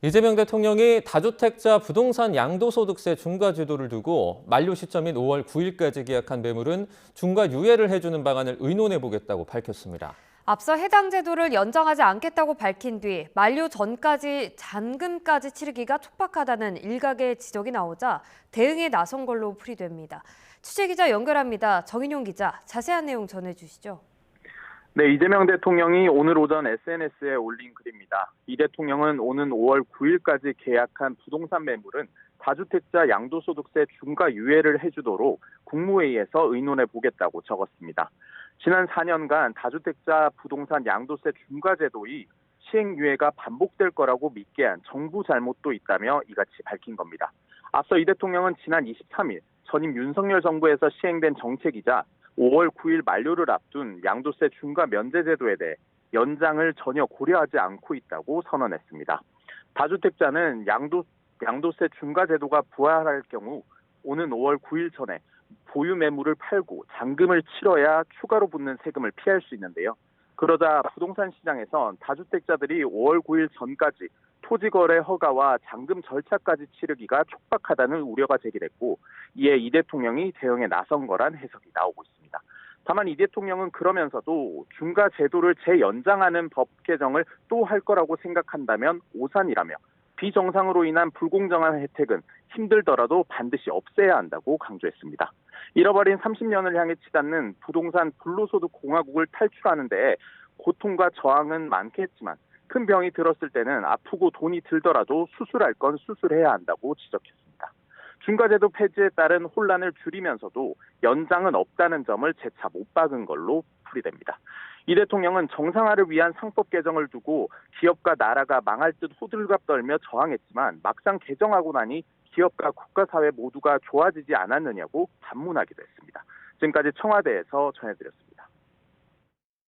이재명 대통령이 다주택자 부동산 양도소득세 중과제도를 두고 만료 시점인 5월 9일까지 계약한 매물은 중과 유예를 해주는 방안을 의논해보겠다고 밝혔습니다. 앞서 해당 제도를 연장하지 않겠다고 밝힌 뒤 만료 전까지 잔금까지 치르기가 촉박하다는 일각의 지적이 나오자 대응에 나선 걸로 풀이됩니다. 취재기자 연결합니다. 정인용 기자, 자세한 내용 전해주시죠. 네, 이재명 대통령이 오늘 오전 SNS에 올린 글입니다. 이 대통령은 오는 5월 9일까지 계약한 부동산 매물은 다주택자 양도소득세 중과 유예를 해주도록 국무회의에서 의논해 보겠다고 적었습니다. 지난 4년간 다주택자 부동산 양도세 중과제도의 시행유예가 반복될 거라고 믿게 한 정부 잘못도 있다며 이같이 밝힌 겁니다. 앞서 이 대통령은 지난 23일 전임 윤석열 정부에서 시행된 정책이자 5월 9일 만료를 앞둔 양도세 중과 면제 제도에 대해 연장을 전혀 고려하지 않고 있다고 선언했습니다. 다주택자는 양도세 중과 제도가 부활할 경우 오는 5월 9일 전에 보유 매물을 팔고 잔금을 치러야 추가로 붙는 세금을 피할 수 있는데요. 그러자 부동산 시장에선 다주택자들이 5월 9일 전까지 토지거래 허가와 잔금 절차까지 치르기가 촉박하다는 우려가 제기됐고, 이에 이 대통령이 대응에 나선 거란 해석이 나오고 있습니다. 다만 이 대통령은 그러면서도 중과 제도를 재연장하는 법 개정을 또 할 거라고 생각한다면 오산이라며 비정상으로 인한 불공정한 혜택은 힘들더라도 반드시 없애야 한다고 강조했습니다. 잃어버린 30년을 향해 치닫는 부동산 불로소득 공화국을 탈출하는 데에 고통과 저항은 많겠지만 큰 병이 들었을 때는 아프고 돈이 들더라도 수술할 건 수술해야 한다고 지적했습니다. 중과제도 폐지에 따른 혼란을 줄이면서도 연장은 없다는 점을 재차 못 박은 걸로 풀이됩니다. 이 대통령은 정상화를 위한 상법 개정을 두고 기업과 나라가 망할 듯 호들갑 떨며 저항했지만 막상 개정하고 나니 기업과 국가사회 모두가 좋아지지 않았느냐고 반문하기도 했습니다. 지금까지 청와대에서 전해드렸습니다.